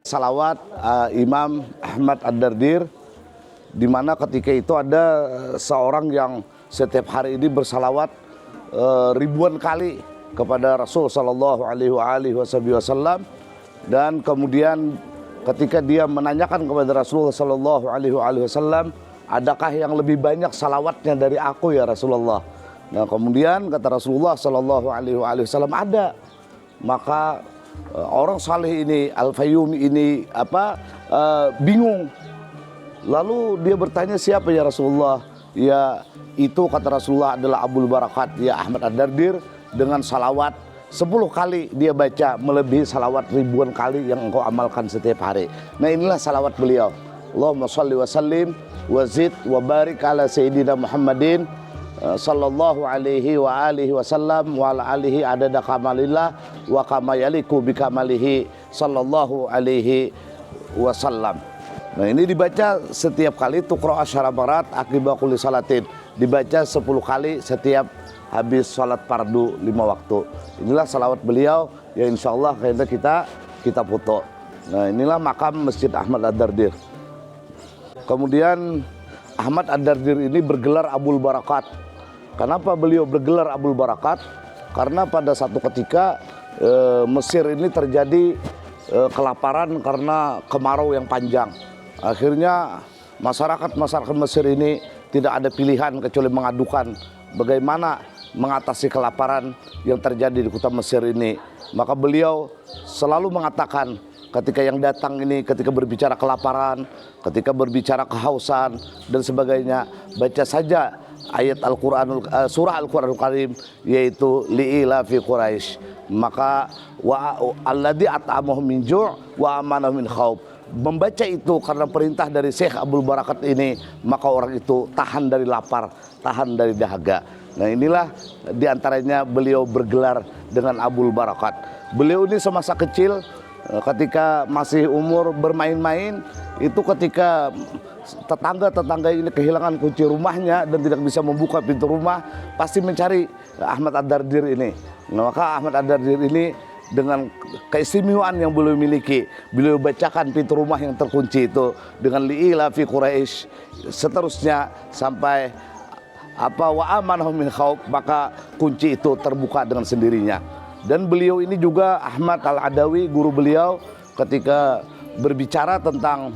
salawat Imam Ahmad Ad-Dardir, di mana ketika itu ada seorang yang setiap hari ini bersalawat ribuan kali kepada Rasul Sallallahu Alaihi Wasallam, dan kemudian ketika dia menanyakan kepada Rasul Sallallahu Alaihi Wasallam, adakah yang lebih banyak salawatnya dari aku ya Rasulullah? Nah kemudian kata Rasulullah Sallallahu Alaihi Wasallam, ada. Maka orang saleh ini, Al-Fayyumi ini bingung. Lalu dia bertanya, siapa ya Rasulullah? Ya itu kata Rasulullah adalah Abul Barakat ya Ahmad Ad-Dardir, dengan salawat 10 kali dia baca melebihi salawat ribuan kali yang engkau amalkan setiap hari. Nah inilah salawat beliau. Allahumma shalli wa sallim wa zid wa barik ala Sayyidina Muhammadin sallallahu alaihi wa alihi wasallam wa ala alihi adada kamalillah wa kama yaliku bi kamalihi sallallahu alaihi wasallam. Nah ini dibaca setiap kali tuqra asyara barat akibat kulli salatin, dibaca 10 kali setiap habis salat fardu 5 waktu. Inilah salawat beliau yang insyaallah kita foto. Nah inilah makam Masjid Ahmad Ad-Dardir. Kemudian Ahmad Ad-Dardir ini bergelar Abul Barakat. Kenapa beliau bergelar Abul Barakat? Karena pada satu ketika Mesir ini terjadi kelaparan karena kemarau yang panjang. Akhirnya masyarakat Mesir ini tidak ada pilihan kecuali mengadukan bagaimana mengatasi kelaparan yang terjadi di kota Mesir ini. Maka beliau selalu mengatakan ketika yang datang ini, ketika berbicara kelaparan, ketika berbicara kehausan dan sebagainya, baca saja ayat surah Al-Quranul Karim, yaitu li'ila fi Quraisy. Maka alladzi at'amahum min ju' wa amanahum min khauf. Membaca itu karena perintah dari Syekh Abul Barakat ini, maka orang itu tahan dari lapar, tahan dari dahaga. Nah inilah diantaranya beliau bergelar dengan Abul Barakat. Beliau ini semasa kecil ketika masih umur bermain-main, itu ketika tetangga ini kehilangan kunci rumahnya dan tidak bisa membuka pintu rumah, pasti mencari Ahmad Ad-Dardir ini. Nah, maka Ahmad Ad-Dardir ini dengan keistimewaan yang beliau miliki, beliau bacakan pintu rumah yang terkunci itu dengan li'ila fi Quraisy, seterusnya sampai wa amanahum min khauf, maka kunci itu terbuka dengan sendirinya. Dan beliau ini juga Ahmad Al-Adawi, guru beliau, ketika berbicara tentang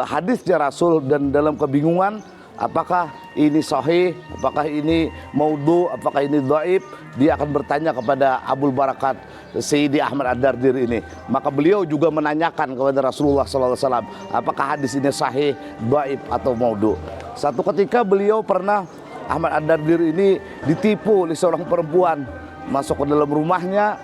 hadisnya Rasul dan dalam kebingungan apakah ini sahih, apakah ini maudhu, apakah ini dhaif, dia akan bertanya kepada Abul Barakat Sayyidi Ahmad Ad-Dardir ini. Maka beliau juga menanyakan kepada Rasulullah SAW, apakah hadis ini sahih, dhaif atau maudhu. Satu ketika beliau pernah, Ahmad Ad-Dardir ini ditipu oleh seorang perempuan, masuk ke dalam rumahnya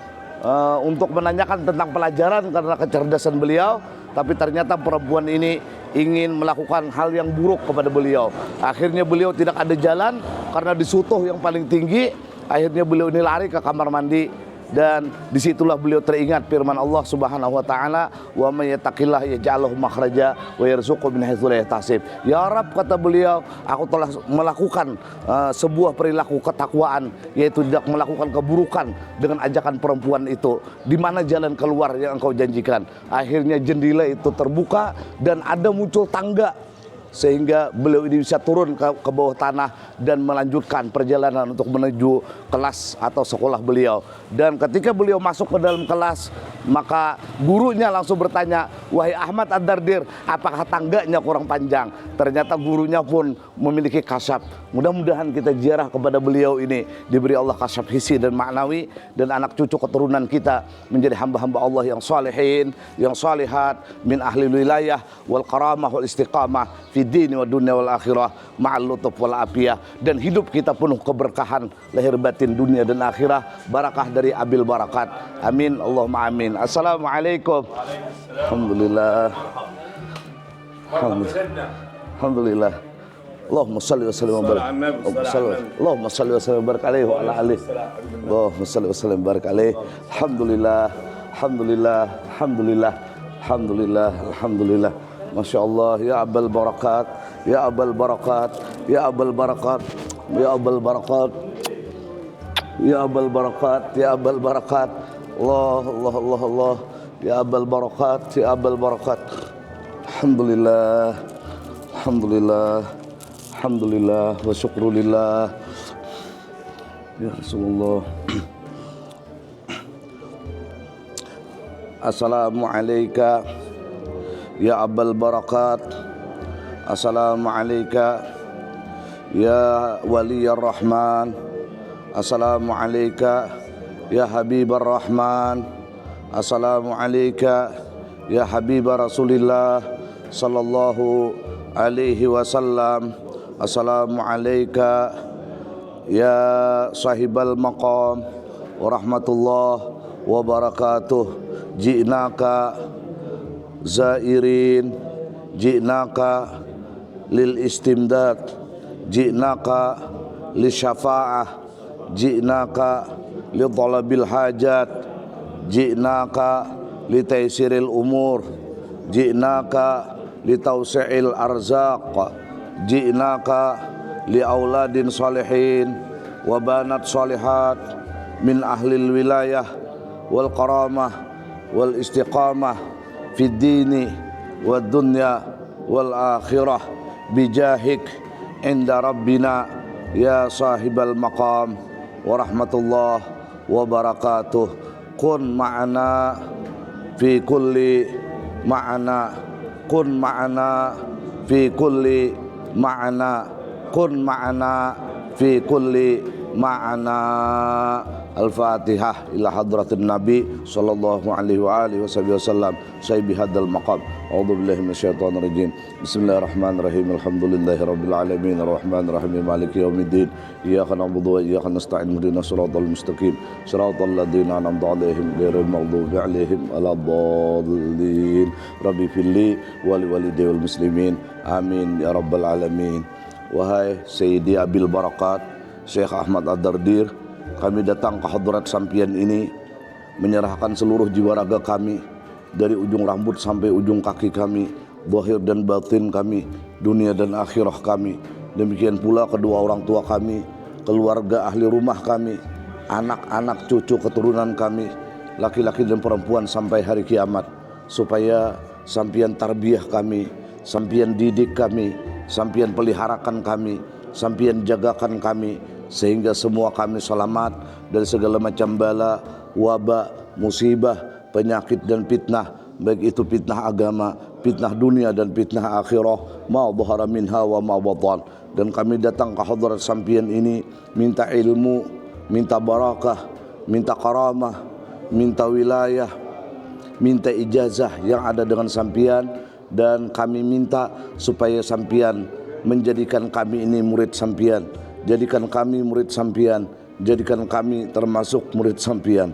untuk menanyakan tentang pelajaran karena kecerdasan beliau, tapi ternyata perempuan ini ingin melakukan hal yang buruk kepada beliau. Akhirnya beliau tidak ada jalan karena disutuh yang paling tinggi. Akhirnya beliau ini lari ke kamar mandi, dan disitulah beliau teringat firman Allah Subhanahu wa taala, wa may yattaqillah yaj'al lahu makhraja wa yarzuqhu min haitsu la yahtasib. Ya Rabb, kata beliau, aku telah melakukan sebuah perilaku ketakwaan, yaitu tidak melakukan keburukan dengan ajakan perempuan itu. Di mana jalan keluar yang engkau janjikan? Akhirnya jendela itu terbuka dan ada muncul tangga, sehingga beliau ini bisa turun ke bawah tanah dan melanjutkan perjalanan untuk menuju kelas atau sekolah beliau. Dan ketika beliau masuk ke dalam kelas, maka gurunya langsung bertanya, wahai Ahmad Ad-Dardir, apakah tangganya kurang panjang? Ternyata gurunya pun memiliki kasyaf. Mudah-mudahan kita ziarah kepada beliau ini, diberi Allah kasyaf hissi dan ma'nawi, dan anak cucu keturunan kita menjadi hamba-hamba Allah yang salihin, yang salihat, min ahli wilayah wal karamah wal istiqamah fi dini wa dunia wal akhirah ma'al lutuf wal afiyah, dan hidup kita penuh keberkahan lahir batin dunia dan akhirah, barakah dari Abil Barakat. Amin Allahumma amin. Assalamualaikum. Alhamdulillah. Alhamdulillah. Allahumma salli wa sallim wa barik. Allahumma salli wa sallim wa barik alaihi wa ala alihi. Allahumma salli wa sallim wa barik alaihi. Alhamdulillah. Alhamdulillah. Alhamdulillah. Alhamdulillah. Alhamdulillah. Masya Allah, ya Abul Barakat, ya Abul Barakat, ya Abul Barakat, ya Abul Barakat, ya Abul Barakat, ya Abul Barakat. Allah, Allah, Allah, Allah. ya Abul Barakat, ya Abul Barakat. Alhamdulillah, alhamdulillah, alhamdulillah, wa syukrulillah. Ya Rasulullah. Assalamualaikum ya Abul Barakat. Assalamualaikum ya Waliyar Rahman. Assalamualaikum ya Habibar Rahman. Assalamualaikum ya Habibur Rasulillah sallallahu alaihi wasallam. Assalamualaikum ya sahibal maqam wa rahmatullah wa barakatuh. Ji'naka zairin, ji'naka lil istimdad, ji'naka li syafa'ah, ji'naka li talabil hajat, ji'naka li taysiril umur, ji'naka li tawsi'il arzaq, ji'naka li auladin salihin wa banat salihat min ahlil wilayah wal karamah wal istiqamah fid dini wad dunya wal akhirah bijahik inda rabbina ya sahibal maqam wa rahmatullah wa barakatuh. Kun ma'ana fi kulli ma'ana, kun ma'ana fi kulli ma'ana, kun ma'ana fi kulli ma'ana. Al-Fatihah ila hadratin Nabi sallallahu alaihi wa alihi wasallam. Sahibi hadal maqam. A'udzu billahi minasyaitonir rajim. Bismillahirrahmanirrahim. Alhamdulillahi rabbil alamin arrahmanir rahim maliki yaumiddin. Iyyaka na'budu wa iyyaka nasta'in. Ihdinas siratal mustaqim. Siratal ladzina an'amta 'alaihim ghairil maghdubi 'alaihim waladdallin. Rabbi filli wa liwalidayya wal muslimin. Amin ya rabbal alamin. Wahai Sayyidi Abil Barakat Syekh Ahmad Ad-Dardir, kami datang ke hadrat sampian ini menyerahkan seluruh jiwa raga kami, dari ujung rambut sampai ujung kaki kami, zahir dan batin kami, dunia dan akhirah kami. Demikian pula kedua orang tua kami, keluarga ahli rumah kami, anak-anak cucu keturunan kami, laki-laki dan perempuan sampai hari kiamat. Supaya sampian tarbiyah kami, sampian didik kami, sampian peliharakan kami, sampian jagakan kami, sehingga semua kami selamat dari segala macam bala, wabak, musibah, penyakit dan fitnah, baik itu fitnah agama, fitnah dunia dan fitnah akhirah, ma dhahara minha wa ma batan. Dan kami datang ke hadrat sampian ini minta ilmu, minta barakah, minta karamah, minta wilayah, minta ijazah yang ada dengan sampian, dan kami minta supaya sampian menjadikan kami ini murid sampian. Jadikan kami murid sampian, jadikan kami termasuk murid sampian.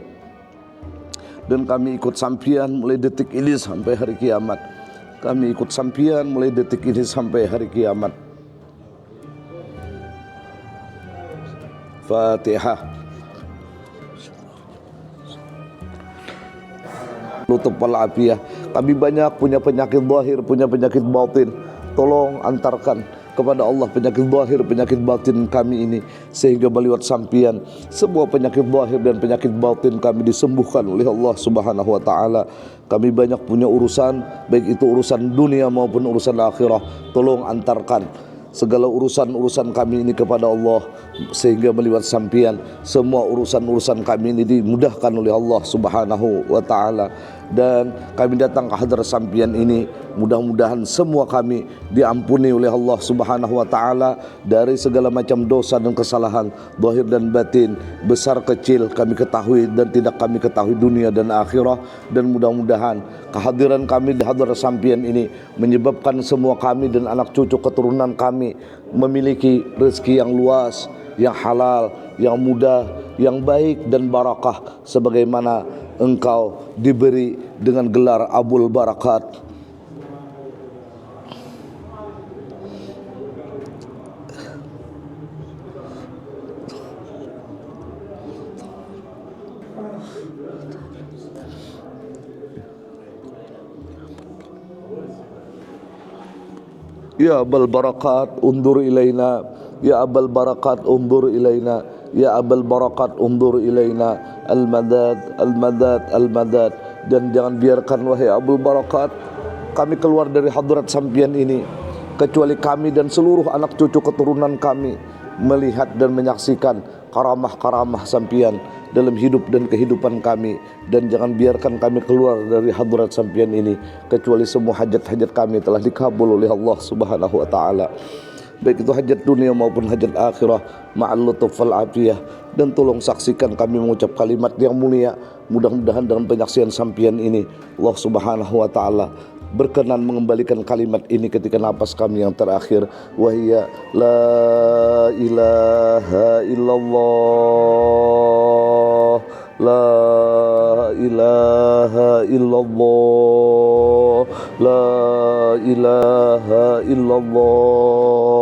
Dan kami ikut sampian mulai detik ini sampai hari kiamat. Kami ikut sampian mulai detik ini sampai hari kiamat. Fatihah. Lutuf wal afiyah. Kami banyak punya penyakit zahir, punya penyakit batin. Tolong antarkan kepada Allah penyakit zahir, penyakit batin kami ini, sehingga meliwat sampian semua penyakit zahir dan penyakit batin kami disembuhkan oleh Allah Subhanahu wa taala. Kami banyak punya urusan, baik itu urusan dunia maupun urusan akhirah. Tolong antarkan segala urusan-urusan kami ini kepada Allah, sehingga meliwat sampian semua urusan-urusan kami ini dimudahkan oleh Allah Subhanahu wa taala. Dan kami datang ke hadrat sampian ini, mudah-mudahan semua kami diampuni oleh Allah Subhanahu wa taala dari segala macam dosa dan kesalahan zahir dan batin, besar kecil kami ketahui dan tidak kami ketahui dunia dan akhirah. Dan mudah-mudahan kehadiran kami di hadrat sampian ini menyebabkan semua kami dan anak cucu keturunan kami memiliki rezeki yang luas, yang halal, yang mudah, yang baik dan barakah, sebagaimana engkau diberi dengan gelar Abul Barakat. Ya Abul Barakat undur ilaina, ya Abul Barakat undur ilaina, ya Abul Barakat undur ilaina. Al-madad, al-madad, al-madad. Dan jangan biarkan wahai Abul Barakat kami keluar dari hadrat sampian ini kecuali kami dan seluruh anak cucu keturunan kami melihat dan menyaksikan karamah-karamah sampian dalam hidup dan kehidupan kami. Dan jangan biarkan kami keluar dari hadrat sampian ini kecuali semua hajat-hajat kami telah dikabul oleh Allah Subhanahu wa taala, baik itu hajat dunia maupun hajat akhirah ma'al lutuf wal afiyah. Dan tolong saksikan kami mengucap kalimat yang mulia. Mudah-mudahan dengan penyaksian sampian ini Allah Subhanahu wa taala berkenan mengembalikan kalimat ini ketika napas kami yang terakhir. Wahia la ilaha illallah, la ilaha illallah, la ilaha illallah.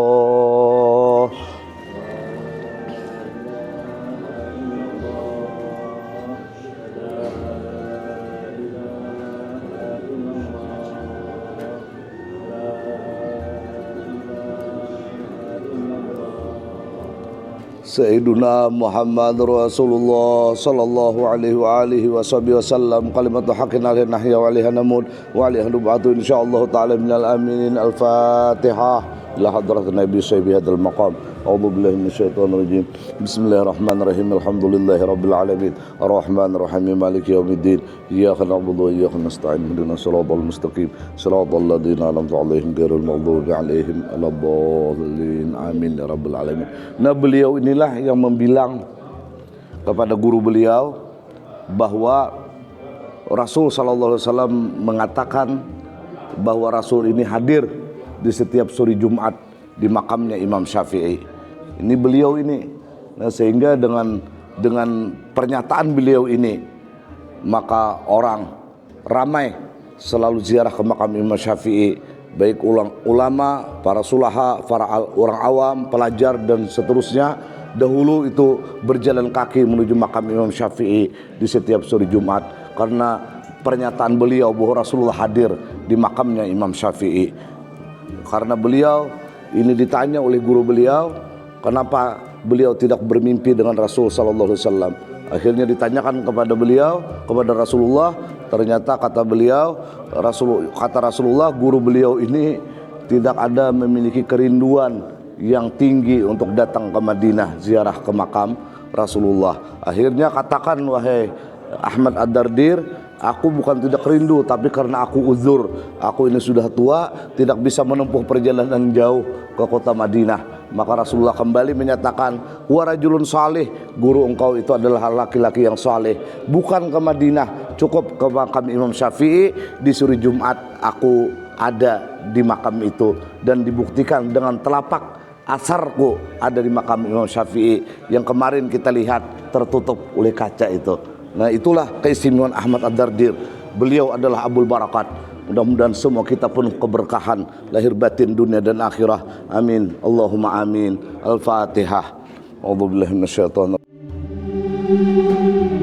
Sayyiduna Muhammad Rasulullah sallallahu alaihi wa alihi wasallam kalimatu haqqin alaihi nahya wa alaihi namud wa alaihi nub'atu insyaallah ta'ala minal aminin. Al-Fatihah ila hadrat Nabi sahibi hadal maqam. A'udzu billahi minasyaitonir rajim. Bismillahirrahmanirrahim. Alhamdulillahi rabbil alamin. Arrahmanir rahim. Maliki yaumiddin. Iyyaka na'budu wa iyyaka nasta'in. Ihdinas siratal mustaqim. Siratal ladzina an'amta 'alaihim ghairil maghdubi 'alaihim waladdallin. Amin ya rabbal alamin. Nah, beliau inilah yang membilang kepada guru beliau bahwa Rasul sallallahu alaihi wasallam mengatakan bahwa Rasul ini hadir di setiap sore Jumat di makamnya Imam Syafi'i. Ini beliau ini. Nah, sehingga dengan pernyataan beliau ini maka orang ramai selalu ziarah ke makam Imam Syafi'i, baik ulama, para sulaha, para orang awam, pelajar dan seterusnya. Dahulu itu berjalan kaki menuju makam Imam Syafi'i di setiap sore Jumat karena pernyataan beliau bahwa Rasulullah hadir di makamnya Imam Syafi'i. Karena beliau ini ditanya oleh guru beliau, kenapa beliau tidak bermimpi dengan Rasul sallallahu alaihi wasallam. Akhirnya ditanyakan kepada beliau, kepada Rasulullah, ternyata kata Rasulullah, guru beliau ini tidak ada memiliki kerinduan yang tinggi untuk datang ke Madinah ziarah ke makam Rasulullah. Akhirnya katakan, wahai Ahmad Ad-Dardir, aku bukan tidak rindu, tapi karena aku uzur, aku ini sudah tua, tidak bisa menempuh perjalanan jauh ke kota Madinah. Maka Rasulullah kembali menyatakan, wa rajulun salih, guru engkau itu adalah laki-laki yang saleh, bukan ke Madinah, cukup ke makam Imam Syafi'i. Di sore Jumat aku ada di makam itu, dan dibuktikan dengan telapak asarku ada di makam Imam Syafi'i yang kemarin kita lihat tertutup oleh kaca itu. Nah, itulah keistimewaan Ahmad Ad-Dardir. Beliau adalah Abul Barakat. Mudah-mudahan semua kita penuh keberkahan lahir batin dunia dan akhirah. Amin. Allahumma amin. Al-Fatihah. A'udzu billahi minasyaitonir rajim.